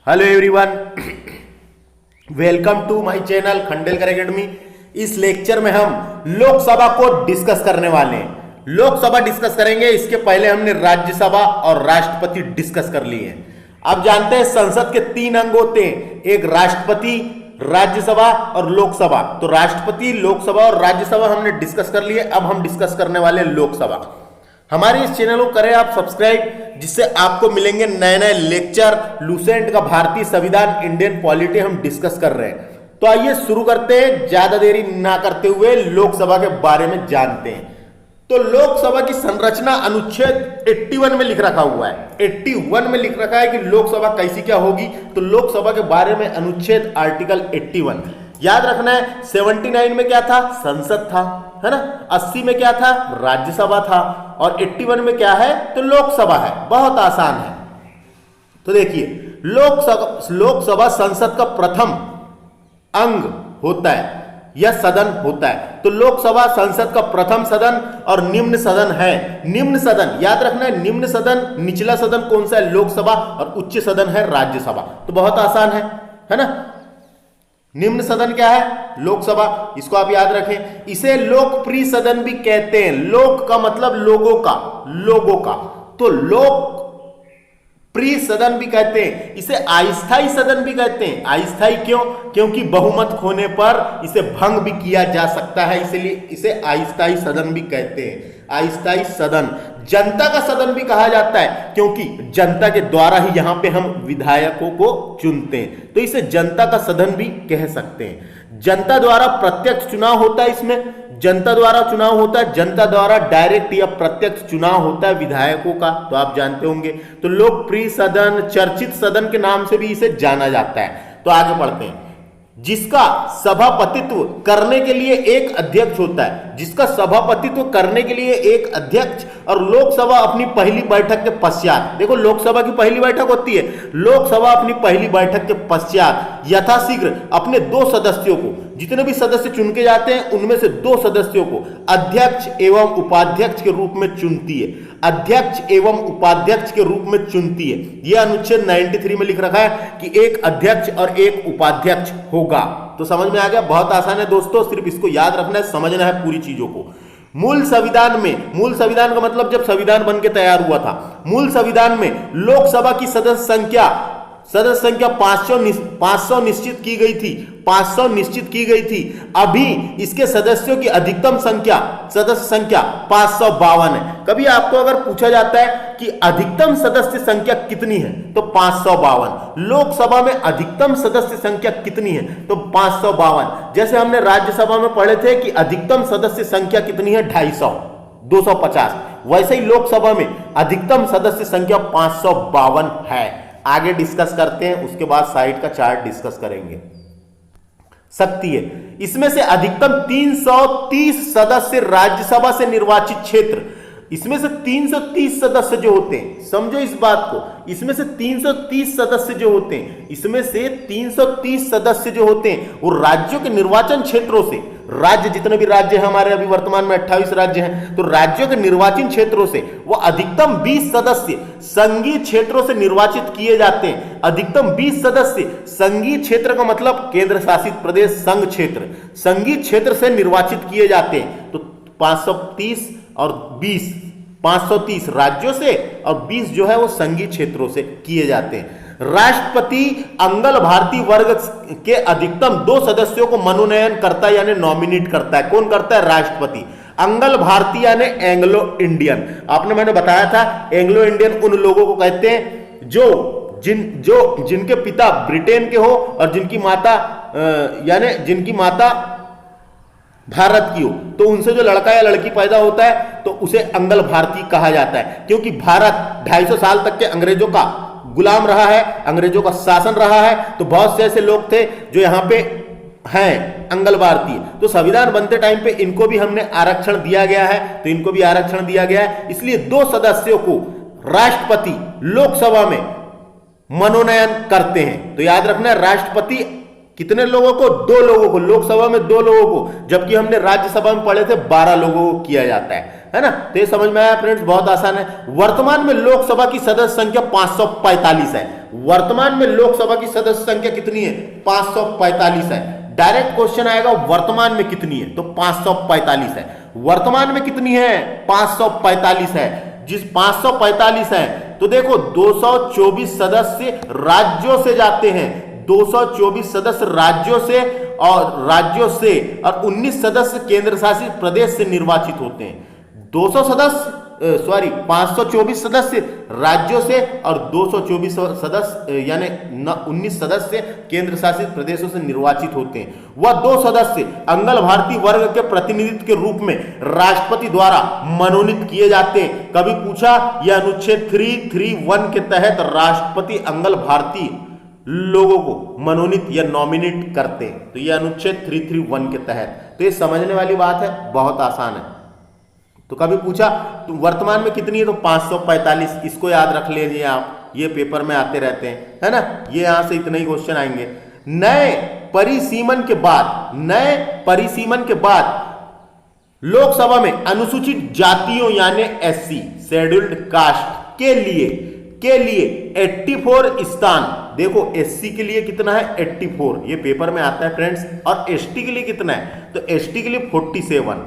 Hello everyone, welcome to my channel Khandelkar academy. इस lecture में हम लोकसभा को डिस्कस करने वाले हैं। लोकसभा डिस्कस करेंगे, इसके पहले हमने राज्यसभा और राष्ट्रपति डिस्कस कर लिए हैं। आप जानते हैं संसद के 3 अंग होते हैं, एक राष्ट्रपति, राज्यसभा और लोकसभा। तो राष्ट्रपति, लोकसभा और राज्यसभा हमने डिस्कस कर लिए। अब हम डिस्कस करने वाले हैं लोकसभा। हमारे इस चैनल को करें आप सब्सक्राइब, जिससे आपको मिलेंगे नए नए लेक्चर। लूसेंट का भारतीय संविधान, इंडियन पॉलिटी हम डिस्कस कर रहे हैं। तो आइए शुरू करते हैं, ज्यादा देरी ना करते हुए लोकसभा के बारे में जानते हैं। तो लोकसभा की संरचना अनुच्छेद 81 में लिख रखा हुआ है। 81 में लिख रखा है कि लोकसभा कैसी क्या होगी। तो लोकसभा के बारे में अनुच्छेद आर्टिकल 81 याद रखना है। 79 में क्या था? संसद था, है ना। 80 में क्या था? राज्यसभा था। और 81 में क्या है? तो लोकसभा है। बहुत आसान है। तो देखिए, लोकसभा संसद का प्रथम अंग होता है या सदन होता है। तो लोकसभा संसद का प्रथम सदन और निम्न सदन है। निम्न सदन याद रखना है, निम्न सदन, निचला सदन कौन सा है? लोकसभा। और उच्च सदन है राज्यसभा। तो बहुत आसान है ना। निम्न सदन क्या है? लोकसभा। इसको आप याद रखें। इसे लोकप्रिय सदन भी कहते हैं। लोक का मतलब लोगों का। तो लोकप्रिय सदन भी कहते हैं। इसे अस्थायी सदन भी कहते हैं। अस्थायी क्यों? क्योंकि बहुमत खोने पर इसे भंग भी किया जा सकता है, इसलिए इसे अस्थायी सदन भी कहते हैं। अस्थायी सदन। जनता का सदन भी कहा जाता है, क्योंकि जनता के द्वारा ही यहां पे हम विधायकों को चुनते हैं। तो इसे जनता का सदन भी कह सकते हैं। जनता द्वारा प्रत्यक्ष चुनाव होता है। इसमें जनता द्वारा चुनाव होता है। जनता द्वारा डायरेक्ट या प्रत्यक्ष चुनाव होता है विधायकों का, तो आप जानते होंगे। तो लोकप्रिय सदन, चर्चित सदन के नाम से भी इसे जाना जाता है। तो आगे बढ़ते हैं। जिसका सभापतित्व करने के लिए एक अध्यक्ष होता है। जिसका सभापतित्व करने के लिए एक अध्यक्ष। और लोकसभा अपनी पहली बैठक के पश्चात, देखो लोकसभा की पहली बैठक होती है। लोकसभा अपनी पहली बैठक के पश्चात यथाशीघ्र अपने 2 सदस्यों को, जितने भी सदस्य चुन के जाते हैं उनमें से 2 सदस्यों को अध्यक्ष एवं उपाध्यक्ष के रूप में चुनती है। अध्यक्ष एवं उपाध्यक्ष के रूप में चुनती है। यह अनुच्छेद 93 में लिख रखा है कि एक अध्यक्ष और एक उपाध्यक्ष होगा। तो समझ में आ गया। बहुत आसान है दोस्तों, सिर्फ इसको याद रखना है, समझना है पूरी चीजों को। मूल संविधान का मतलब जब संविधान बन के तैयार हुआ था, मूल संविधान में लोकसभा की सदस्य संख्या 500 निश्चित की गई थी। 500 निश्चित की गई थी। अभी इसके सदस्यों की अधिकतम सदस्य संख्या 552 है। कभी आपको अगर पूछा जाता है कि अधिकतम सदस्य संख्या कितनी है, तो 552। लोकसभा में अधिकतम सदस्य संख्या कितनी है, तो 552। जैसे हमने राज्यसभा में पढ़े थे कि अधिकतम सदस्य संख्या कितनी है, 250। वैसे ही लोकसभा में अधिकतम सदस्य संख्या 552 है। आगे डिस्कस करते हैं, उसके बाद साइड का चार्ट डिस्कस करेंगे। शक्ति है, इसमें से अधिकतम 330 सदस्य राज्यसभा से निर्वाचित क्षेत्र। इसमें से 330 सदस्य जो होते हैं, समझो इस बात को, इसमें से 330 सदस्य जो होते हैं, इसमें से 330 सदस्य जो होते हैं वो राज्यों के निर्वाचन क्षेत्रों से, राज्य जितने भी राज्य हैं हमारे, अभी वर्तमान में 28 राज्य हैं, तो राज्यों के निर्वाचन क्षेत्रों से वो अधिकतम 20 सदस्य संघीय क्षेत्रों से निर्वाचित किए जाते हैं। अधिकतम 20 सदस्य संघीय क्षेत्र का मतलब केंद्र शासित प्रदेश, संघ क्षेत्र, संघीय क्षेत्र से निर्वाचित किए जाते हैं। तो 530 और 20, 530 राज्यों से और 20 जो है वो संघीय क्षेत्रों से किए जाते हैं। राष्ट्रपति अंगल भारतीय वर्ग के अधिकतम 2 सदस्यों को मनोनयन करता है, यानी नॉमिनेट करता है। कौन करता है? राष्ट्रपति। अंगल भारतीय यानी एंग्लो इंडियन। मैंने बताया था, एंग्लो इंडियन उन लोगों को कहते हैं जिनके पिता ब्रिटेन के हो और जिनकी माता भारत की हो, तो उनसे जो लड़का या लड़की पैदा होता है तो उसे अंगल भारतीय कहा जाता है। क्योंकि भारत 250 साल तक के अंग्रेजों का गुलाम रहा है, अंग्रेजों का शासन रहा है। तो बहुत से ऐसे लोग थे जो यहाँ पे हैं अंगल भारतीय। तो संविधान बनते टाइम पे इनको भी हमने आरक्षण दिया गया है, तो इनको भी आरक्षण दिया गया है। इसलिए 2 सदस्यों को राष्ट्रपति लोकसभा में मनोनयन करते हैं। तो याद रखना, राष्ट्रपति कितने लोगों को? 2 लोगों को। लोकसभा में 2 लोगों को, जबकि हमने राज्यसभा में पढ़े थे 12 लोगों को किया जाता है। है ना। तो ये समझ में आया फ्रेंड्स, बहुत आसान है। वर्तमान में लोकसभा की सदस्य संख्या 545 है। वर्तमान में लोकसभा की सदस्य संख्या कितनी है? 545 है। डायरेक्ट क्वेश्चन आएगा वर्तमान में कितनी है, तो 545 है। वर्तमान में कितनी है? 545 है। जिस 545 है तो देखो 224 सदस्य राज्यों से जाते हैं, 224 सदस्य राज्यों से और 19 सदस्य केंद्र शासित प्रदेश से निर्वाचित होते हैं। 524 सदस्य राज्यों से और 224 सदस्य यानी 19 सदस्य केंद्र शासित प्रदेशों से निर्वाचित होते हैं। वह 2 सदस्य अंगल भारतीय वर्ग के प्रतिनिधित्व के रूप में राष्ट्रपति द्वारा मनोनीत किए जाते हैं। कभी पूछा, यह अनुच्छेद 331 के तहत राष्ट्रपति अंगल भारतीय लोगों को मनोनीत या नॉमिनेट करते हैं। तो यह अनुच्छेद 331 के तहत। तो ये समझने वाली बात है, बहुत आसान है। तो कभी पूछा तो वर्तमान में कितनी है, तो 545, इसको याद रख लीजिए आप, ये पेपर में आते रहते हैं, है ना। ये यहां से इतने ही क्वेश्चन आएंगे। नए परिसीमन के बाद लोकसभा में अनुसूचित जातियों यानी एससी शेड्यूल्ड कास्ट के लिए 84 स्थान। देखो एससी के लिए कितना है? 84, ये पेपर में आता है फ्रेंड्स। और एसटी के लिए कितना है? तो एसटी के लिए 47,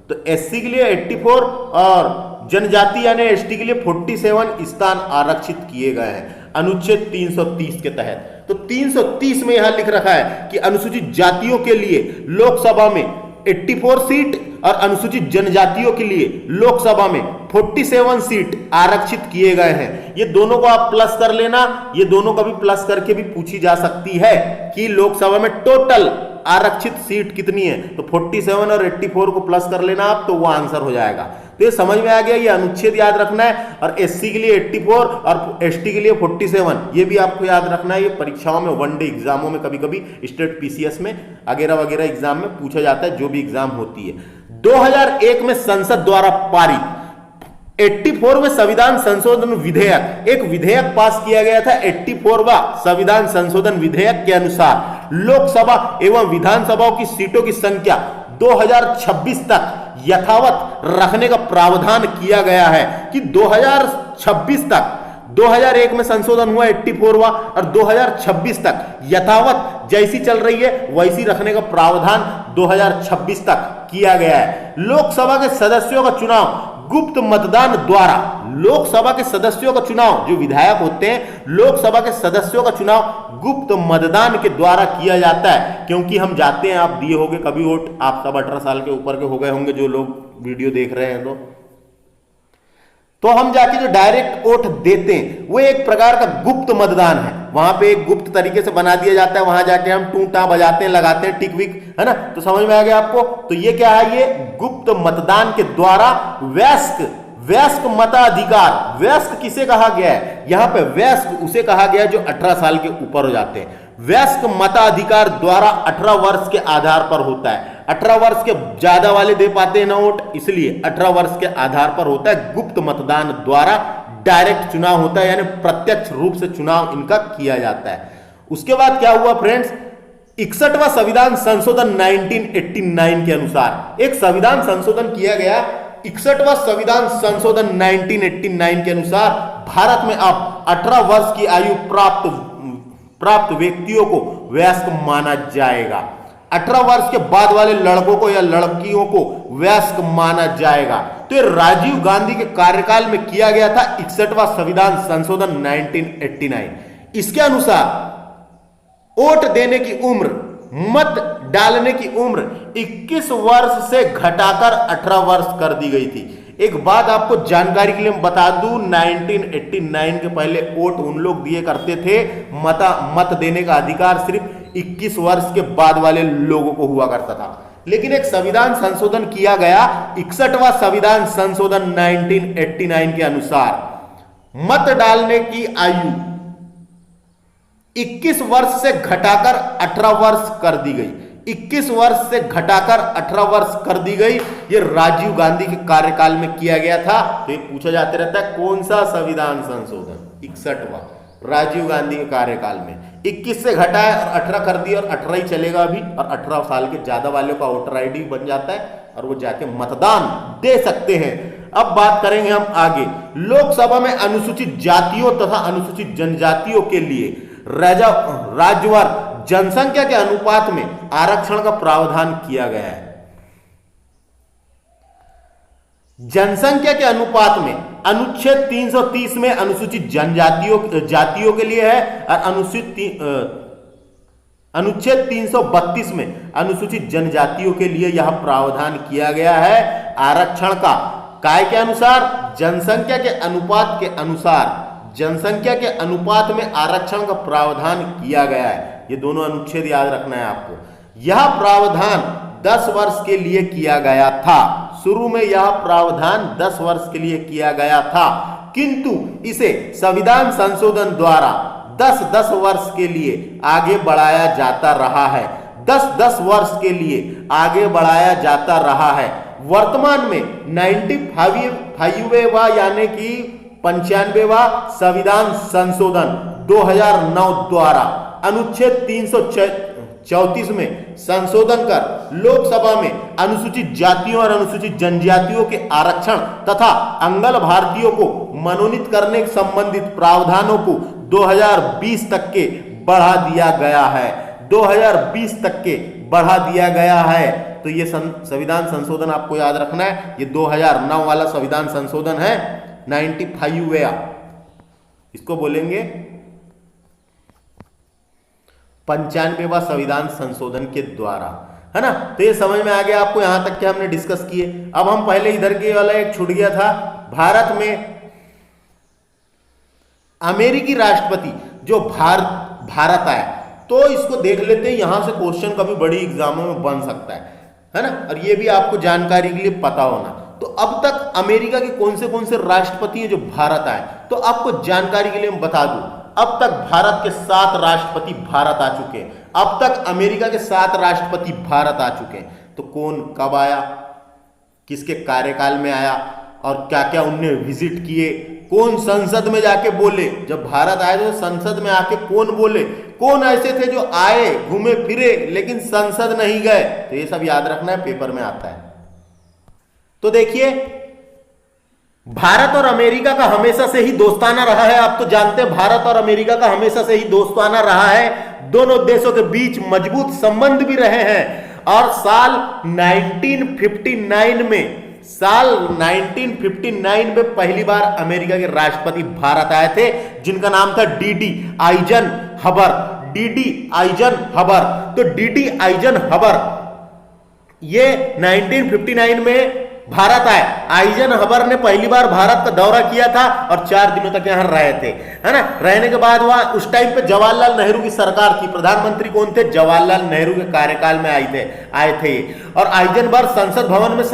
तो एससी के लिए 84 और जनजाति यानी एसटी के लिए 47 स्थान आरक्षित किए गए हैं अनुच्छेद 330 के तहत। तो 330 में यहां लिख रखा है कि अनुसूचित जातियों के लिए लोकसभा में 84 सीट और अनुसूचित जनजातियों के लिए लोकसभा में 47 सीट आरक्षित किए गए हैं। ये दोनों को आप प्लस कर लेना, ये दोनों का भी प्लस करके भी पूछी जा सकती है कि लोकसभा में टोटल आरक्षित सीट कितनी है। तो 47 और 84 को प्लस कर लेना आप, तो वो आंसर हो जाएगा। तो ये समझ में आ गया, ये अनुच्छेद याद रखना है। और एससी के लिए 84 और एसटी के लिए 47, ये भी आपको याद रखना है। ये परीक्षाओं में, वनडे एग्जामों में, कभी कभी स्टेट पीसीएस में वगैरह एग्जाम में पूछा जाता है, जो भी एग्जाम होती है। 2001 में संसद द्वारा पारित 84वें संविधान संशोधन विधेयक, एक विधेयक पास किया गया था। 84वां संविधान संशोधन विधेयक के अनुसार लोकसभा एवं विधानसभाओं की सीटों की संख्या 2026 तक यथावत रखने का प्रावधान किया गया है कि 2026 तक, 2001 में संशोधन हुआ 84वां और 2026 तक यथावत जैसी चल रही है वैसी रखने का प्रावधान 2026 तक किया गया है। लोकसभा के सदस्यों का चुनाव गुप्त मतदान द्वारा, लोकसभा के सदस्यों का चुनाव, जो विधायक होते हैं, लोकसभा के सदस्यों का चुनाव गुप्त मतदान के द्वारा किया जाता है। क्योंकि हम जाते हैं, आप दिए होंगे कभी वोट, आप सब 18 साल के ऊपर के हो गए होंगे जो लोग वीडियो देख रहे हैं, तो हम जाके जो डायरेक्ट वोट देते हैं वो एक प्रकार का गुप्त मतदान है। वहां पे एक गुप्त तरीके से बना दिया जाता है, वहां जाके हम टूटा बजाते हैं, लगाते हैं टिक विक, है ना। तो समझ में आ गया आपको। तो ये क्या है? ये गुप्त मतदान के द्वारा वयस्क मताधिकार। वयस्क किसे कहा गया है? यहां पे वयस्क उसे कहा गया जो 18 साल के ऊपर हो जाते हैं। वयस्क मताधिकार द्वारा 18 वर्ष के आधार पर होता है। 18 वर्ष के ज्यादा वाले दे पाते हैं ना वोट, इसलिए 18 वर्ष के आधार पर होता है। गुप्त मतदान द्वारा डायरेक्ट चुनाव होता है, यानी प्रत्यक्ष रूप से चुनाव इनका किया जाता है। उसके बाद क्या हुआ फ्रेंड्स? 61वां संविधान संशोधन 1989 के अनुसार एक संविधान संशोधन किया गया। 61वां संविधान संशोधन 1989 के अनुसार भारत में अब 18 वर्ष की आयु प्राप्त व्यक्तियों को वयस्क माना जाएगा। 18 वर्ष के बाद वाले लड़कों को या लड़कियों को वयस्क माना जाएगा। तो ये राजीव गांधी के कार्यकाल में किया गया था 61वां संविधान संशोधन 1989। इसके अनुसार वोट देने की उम्र, मत डालने की उम्र 21 वर्ष से घटाकर 18 वर्ष कर दी गई थी। एक बात आपको जानकारी के लिए बता दूं, 1989 के पहले वोट उन लोग दिए करते थे, मत देने का अधिकार सिर्फ 21 वर्ष के बाद वाले लोगों को हुआ करता था। लेकिन एक संविधान संशोधन किया गया, 61वां संविधान संशोधन 1989 के अनुसार मत डालने की आयु 21 वर्ष से घटाकर 18 वर्ष कर दी गई। 21 वर्ष से घटाकर 18 वर्ष कर दी गई। ये राजीव गांधी के कार्यकाल में किया गया था। तो ये पूछा जाते रहता है कौन सा संविधान संशोधन? 61वां, राजीव गांधी के कार्यकाल में 21 से घटाया और 18 कर दिया, और 18 ही चलेगा अभी। और 18 साल के ज्यादा वालों का वोटर आईडी बन जाता है और वो जाके मतदान दे सकते हैं। अब बात करेंगे हम आगे। लोकसभा में अनुसूचित जातियों तथा अनुसूचित जनजातियों के लिए राज्यवार जनसंख्या के अनुपात में आरक्षण का प्रावधान किया गया है। जनसंख्या के अनुपात में अनुच्छेद 330 में अनुसूचित जातियों के लिए है और अनुच्छेद 332 में अनुसूचित जनजातियों के लिए यह प्रावधान किया गया है। आरक्षण का काय के अनुसार, जनसंख्या के अनुपात के अनुसार, जनसंख्या के अनुपात में आरक्षण का प्रावधान किया गया है। ये दोनों अनुच्छेद याद रखना है आपको। यह प्रावधान 10 वर्ष के लिए किया गया था। शुरू में यह प्रावधान 10 वर्ष के लिए किया गया था, किंतु इसे संविधान संशोधन द्वारा 10-10 वर्ष के लिए आगे बढ़ाया जाता रहा है। 10-10 वर्ष के लिए आगे बढ़ाया जाता रहा है। वर्तमान में 95वां यानी कि 95वां संविधान संशोधन 2009 द्वारा अनुच्छेद 334 में संशोधन कर लोकसभा में अनुसूचित जातियों और अनुसूचित जनजातियों के आरक्षण तथा अंगल भारतीयों को मनोनीत करने संबंधित प्रावधानों को 2020 तक के बढ़ा दिया गया है। 2020 तक के बढ़ा दिया गया है। तो ये संविधान संशोधन आपको याद रखना है। ये 2009 वाला संविधान संशोधन है। 95वां इसको बोलेंगे 95वां संविधान संशोधन के द्वारा, है ना। तो ये समझ में आ गया आपको, यहां तक के हमने डिस्कस किए। अब हम पहले इधर के वाला एक छूट गया था, भारत में अमेरिकी राष्ट्रपति जो भारत आया, तो इसको देख लेते हैं। यहां से क्वेश्चन कभी बड़ी एग्जामों में बन सकता है ना। और ये भी आपको जानकारी के लिए पता होना। तो अब तक अमेरिका के कौन से राष्ट्रपति हैं जो भारत आए, तो आपको जानकारी के लिए मैं बता दूं, अब तक भारत के 7 राष्ट्रपति भारत आ चुके हैं। अब तक अमेरिका के 7 राष्ट्रपति भारत आ चुके हैं। तो कौन कब आया, किसके कार्यकाल में आया और क्या क्या उनने विजिट किए, कौन संसद में जाके बोले। जब भारत आए तो संसद में आके कौन बोले, कौन ऐसे थे जो आए घूमे फिरे लेकिन संसद नहीं गए। तो ये सब याद रखना है, पेपर में आता है। तो देखिए, भारत और अमेरिका का हमेशा से ही दोस्ताना रहा है। आप तो जानते हैं भारत और अमेरिका का हमेशा से ही दोस्ताना रहा है। दोनों देशों के बीच मजबूत संबंध भी रहे हैं। और साल 1959 में पहली बार अमेरिका के राष्ट्रपति भारत आए थे, जिनका नाम था डी.डी. आइजनहवर। तो डी.डी. आइजनहवर ये 1959 में भारत आए। आइजनहवर ने पहली बार भारत का दौरा किया था और 4 दिनों तक यहां रहे थे, है ना। रहने के बाद वहां उस टाइम पे जवाहरलाल नेहरू की सरकार थी। प्रधानमंत्री कौन थे? जवाहरलाल नेहरू के कार्यकाल में आए थे। और आइजनहवर संसद भवन में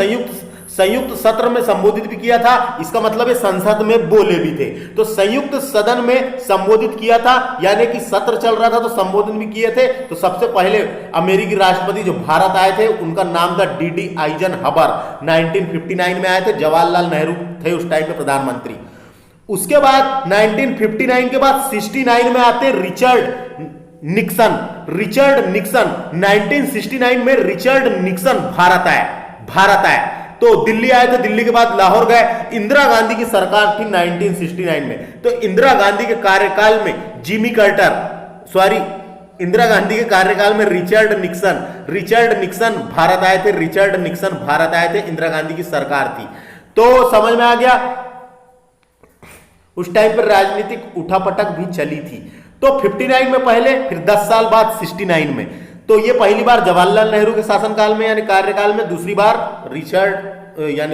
संयुक्त सत्र में संबोधित भी किया था। इसका मतलब है संसद में बोले भी थे। तो संयुक्त सदन में संबोधित किया था, यानी कि सत्र चल रहा था तो संबोधन भी किए थे। तो सबसे पहले अमेरिकी राष्ट्रपति जो भारत आए थे उनका नाम था डी.डी. आइजनहवर। 1959 में आए थे। जवाहरलाल नेहरू थे उस टाइम पे प्रधानमंत्री। उसके बाद 1959 के बाद 69 में आते रिचर्ड निक्सन। 1969 में रिचर्ड निक्सन भारत आए। तो दिल्ली आए थे, दिल्ली के बाद लाहौर गए। इंदिरा गांधी की सरकार थी 1969 में। तो इंदिरा गांधी के कार्यकाल में इंदिरा गांधी के कार्यकाल में रिचर्ड निक्सन भारत आए थे। इंदिरा गांधी की सरकार थी। तो समझ में आ गया। उस टाइम पर राजनीतिक उठापटक भी चली थी। तो 59 में पहले, फिर 10 साल बाद 69 में। तो ये पहली बार जवाहरलाल नेहरू के शासनकाल में यानी कार्यकाल में, दूसरी बार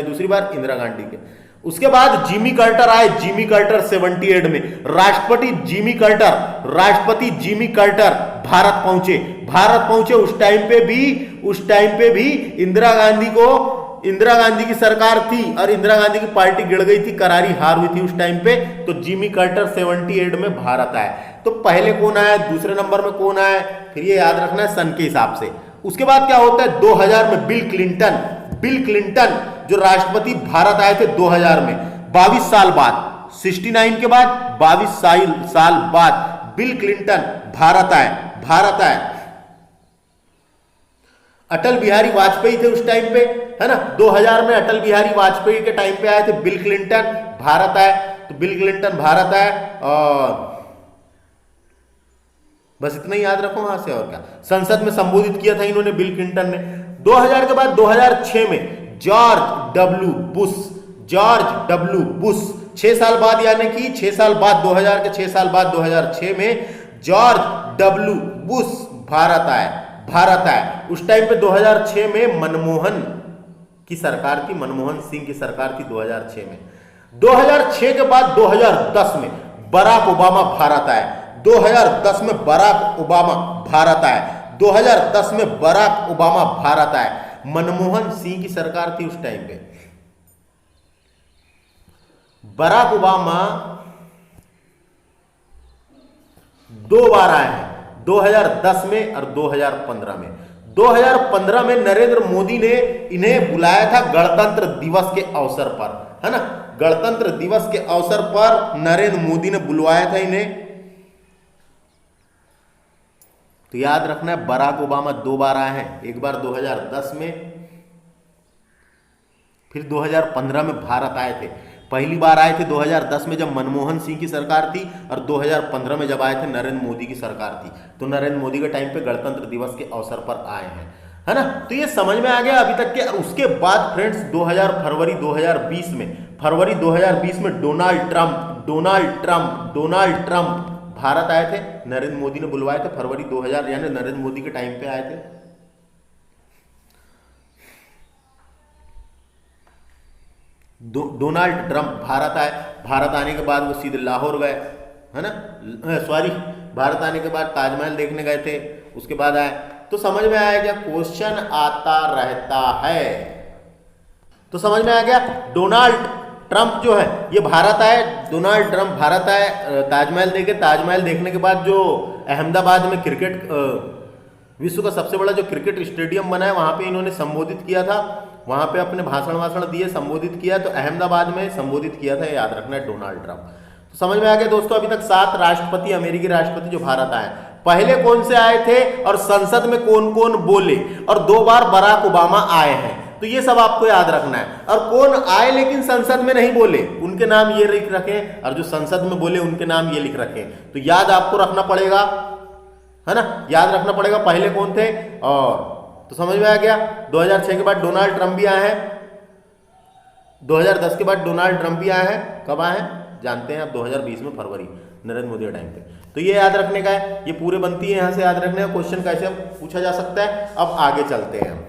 दूसरी बार इंदिरा गांधी के। उसके बाद जिमी कार्टर आए। जिमी कार्टर 78 में राष्ट्रपति जिमी कार्टर भारत पहुंचे। उस टाइम पे भी इंदिरा गांधी की सरकार थी और इंदिरा गांधी की पार्टी गिर गई थी, करारी हार हुई थी उस टाइम पे। तो जिमी कार्टर 78 में भारत आए। तो पहले कौन आया, दूसरे नंबर में कौन आया, फिर ये याद रखना है सन के हिसाब से। उसके बाद क्या होता है, 2000 में बिल क्लिंटन जो राष्ट्रपति भारत आए थे 2000 में। 22 साल बाद, 69 के बाद 22 साल बाद बिल क्लिंटन भारत आए। अटल बिहारी वाजपेयी थे उस टाइम पे। है ना। 2000 में अटल बिहारी वाजपेयी के टाइम पे आए थे बिल क्लिंटन, भारत आए, तो बिल क्लिंटन भारत आए, और बस इतना ही याद रखो वहां से। और क्या, संसद में संबोधित किया था इन्होंने बिल क्लिंटन ने। 2000 के बाद 2006 में जॉर्ज डब्ल्यू बुश 6 साल बाद, यानी कि 6 साल बाद 2000 के 6 साल बाद 2006 में जॉर्ज डब्ल्यू बुश भारत आए। उस टाइम पे 2006 में मनमोहन की सरकार थी, मनमोहन सिंह की सरकार थी 2006 में। 2006 के बाद 2010 में बराक ओबामा भारत आए। 2010 में बराक ओबामा भारत आए। 2010 में बराक ओबामा भारत आए। मनमोहन सिंह की सरकार थी उस टाइम पे। बराक ओबामा 2 बार आए हैं, 2010 में और 2015 में। 2015 में नरेंद्र मोदी ने इन्हें बुलाया था गणतंत्र दिवस के अवसर पर, है ना। गणतंत्र दिवस के अवसर पर नरेंद्र मोदी ने बुलवाया था इन्हें। तो याद रखना है, बराक ओबामा 2 बार आए हैं, एक बार 2010 में, फिर 2015 में भारत आए थे। पहली बार आए थे 2010 में जब मनमोहन सिंह की सरकार थी, और 2015 में जब आए थे नरेंद्र मोदी की सरकार थी। तो नरेंद्र मोदी के टाइम पे गणतंत्र दिवस के अवसर पर आए हैं, है ना। तो ये समझ में आ गया अभी तक के। उसके बाद फ्रेंड्स फरवरी 2020 में डोनाल्ड ट्रंप भारत आए थे, नरेंद्र मोदी ने बुलवाए थे। फरवरी 2000 यानी नरेंद्र मोदी के टाइम पे आए थे। डोनाल्ड ट्रंप भारत आए। भारत आने के बाद वो सीधे लाहौर गए, है ना, सॉरी, भारत आने के बाद ताजमहल देखने गए थे, उसके बाद आए। तो समझ में आया क्या, क्वेश्चन आता रहता है। तो समझ में आ गया, डोनाल्ड ट्रंप जो है ये भारत आए, डोनाल्ड ट्रंप भारत आए, ताजमहल देखे। ताजमहल देखने के बाद जो अहमदाबाद में क्रिकेट, विश्व का सबसे बड़ा जो क्रिकेट स्टेडियम बना है, वहां पे इन्होंने संबोधित किया था। वहां पे अपने भाषण दिए, संबोधित किया। तो अहमदाबाद में संबोधित किया था, याद रखना है, डोनाल्ड ट्रंप। तो समझ में आ गया दोस्तों, अभी तक 7 राष्ट्रपति, अमेरिकी राष्ट्रपति जो भारत आए। पहले कौन से आए थे और संसद में कौन कौन बोले, और 2 बार बराक ओबामा आए हैं। तो ये सब आपको याद रखना है। और कौन आए लेकिन संसद में नहीं बोले, उनके नाम ये लिख रखें, और जो संसद में बोले उनके नाम ये लिख रखें। तो याद आपको रखना पड़ेगा, है ना, याद रखना पड़ेगा पहले कौन थे। और तो समझ में आ गया। 2006 के बाद डोनाल्ड ट्रंप भी आए हैं, 2010 के बाद डोनाल्ड ट्रंप भी आए हैं। कब आए हैं जानते हैं आप, 2020 में फरवरी, नरेंद्र मोदी के टाइम पे। तो ये याद रखने का है, ये पूरे बनती है यहां से याद रखने का। क्वेश्चन कैसे पूछा जा सकता है। अब आगे चलते हैं।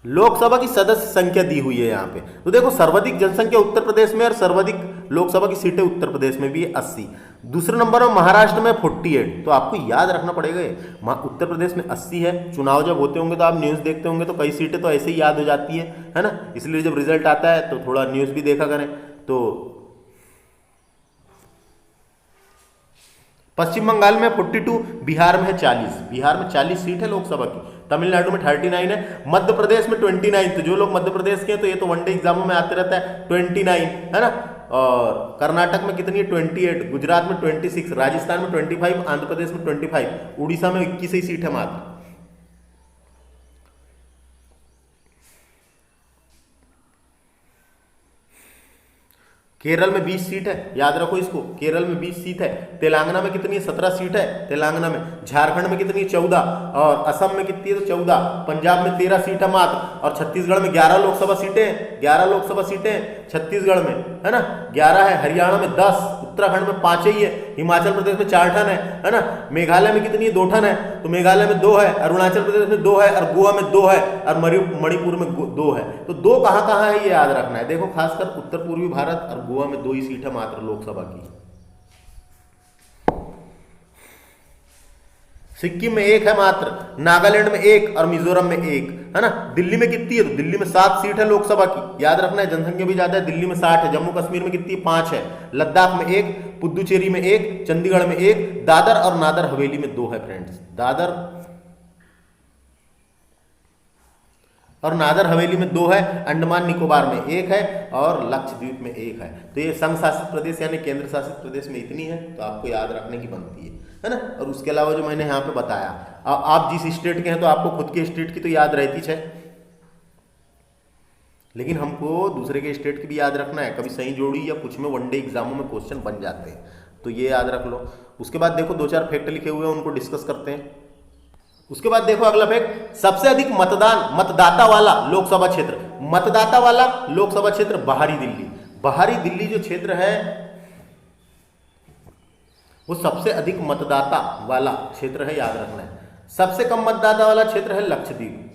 लोकसभा की सदस्य संख्या दी हुई है यहाँ पे। तो देखो, सर्वाधिक जनसंख्या उत्तर प्रदेश में और सर्वाधिक लोकसभा की सीटें उत्तर प्रदेश में भी है 80। दूसरे नंबर में महाराष्ट्र में 48। तो आपको याद रखना पड़ेगा, उत्तर प्रदेश में 80 है। चुनाव जब होते होंगे तो आप न्यूज़ देखते होंगे, तो कई सीटें तो ऐसे ही याद हो जाती है ना। इसलिए जब रिजल्ट आता है तो थोड़ा न्यूज़ भी देखा करें। तो पश्चिम बंगाल में 42, बिहार में है 40। बिहार में 40 सीट है लोकसभा की। तमिलनाडु में 39 है। मध्य प्रदेश में 29। तो जो लोग मध्य प्रदेश के हैं तो ये तो वनडे एग्जामों में आते रहता है, 29, है ना। और कर्नाटक में कितनी है, 28। गुजरात में 26, राजस्थान में 25, आंध्र प्रदेश में 25, उड़ीसा में 21 ही सीट है मात्र। केरल में 20 सीट है, याद रखो इसको, केरल में 20 सीट है। तेलंगाना में कितनी है, 17 सीट है तेलंगाना में। झारखंड में कितनी है, 14। और असम में कितनी है, तो 14। पंजाब में 13 सीट है मात्र। और छत्तीसगढ़ में 11 लोकसभा सीटें, 11 लोकसभा सीटें छत्तीसगढ़ में, है ना, 11 है। हरियाणा में 10, उत्तराखंड में 5 ही है, हिमाचल प्रदेश में 4 ठन है ना। मेघालय में कितनी है, 2 ठन है। तो मेघालय में 2 है, अरुणाचल प्रदेश में 2 है, और गोवा में 2 है, और मणिपुर में 2 है। तो 2 कहाँ कहाँ है ये याद रखना है। देखो, खासकर उत्तर पूर्वी भारत और गोवा में 2 ही सीट है मात्र लोकसभा की। सिक्किम में 1 है मात्र, नागालैंड में 1 और मिजोरम में 1, है ना। दिल्ली में कितनी है, तो दिल्ली में 7 सीट है लोकसभा की, याद रखना है। जनसंख्या भी ज्यादा है, दिल्ली में 60 है। जम्मू कश्मीर में कितनी है, 5 है। लद्दाख में 1, पुदुचेरी में 1, चंडीगढ़ में 1, दादर और नागर हवेली में 2 है फ्रेंड्स। दादर और नागर हवेली में 2 है, अंडमान निकोबार में 1 है, और लक्षद्वीप में 1 है। तो ये संघ शासित प्रदेश यानी केंद्र शासित प्रदेश में इतनी है, तो आपको याद रखने की बनती है है ना। और उसके अलावा जो मैंने यहाँ पे बताया, आप जिस स्टेट के हैं तो आपको खुद के स्टेट की तो याद रहती है, लेकिन हमको दूसरे के स्टेट की भी याद रखना है। कभी सही जोड़ी या कुछ में वनडे एग्जामों में क्वेश्चन बन जाते हैं, तो ये याद रख लो। उसके बाद देखो 2-4 फैक्ट लिखे हुए हैं, उनको डिस्कस करते हैं। उसके बाद देखो अगला फैक्ट, सबसे अधिक मतदाता वाला लोकसभा क्षेत्र। मतदाता वाला लोकसभा क्षेत्र बाहरी दिल्ली। बाहरी दिल्ली जो क्षेत्र है वो सबसे अधिक मतदाता वाला क्षेत्र है, याद रखना है। सबसे कम मतदाता वाला क्षेत्र है लक्षद्वीप।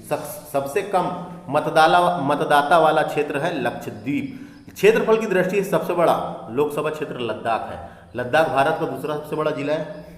सबसे कम मतदाता वाला क्षेत्र है लक्षद्वीप। क्षेत्रफल की दृष्टि से सबसे बड़ा लोकसभा क्षेत्र लद्दाख है। लद्दाख भारत का दूसरा सबसे बड़ा जिला है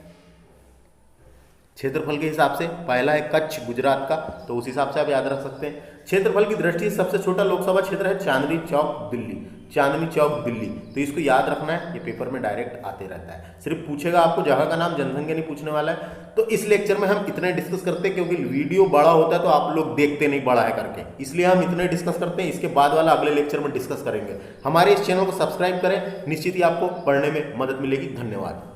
क्षेत्रफल के हिसाब से। पहला है कच्छ गुजरात का, तो उस हिसाब से आप याद रख सकते हैं। क्षेत्रफल की दृष्टि से सबसे छोटा लोकसभा क्षेत्र है चांदनी चौक दिल्ली। चांदनी चौक दिल्ली, तो इसको याद रखना है, ये पेपर में डायरेक्ट आते रहता है। सिर्फ पूछेगा आपको जगह का नाम, जनसंख्या नहीं पूछने वाला है। तो इस लेक्चर में हम इतने डिस्कस करते हैं, क्योंकि वीडियो बड़ा होता है तो आप लोग देखते नहीं बड़ा है करके, इसलिए हम इतने डिस्कस करते हैं। इसके बाद वाला अगले लेक्चर में डिस्कस करेंगे। हमारे इस चैनल को सब्सक्राइब करें, निश्चित ही आपको पढ़ने में मदद मिलेगी। धन्यवाद।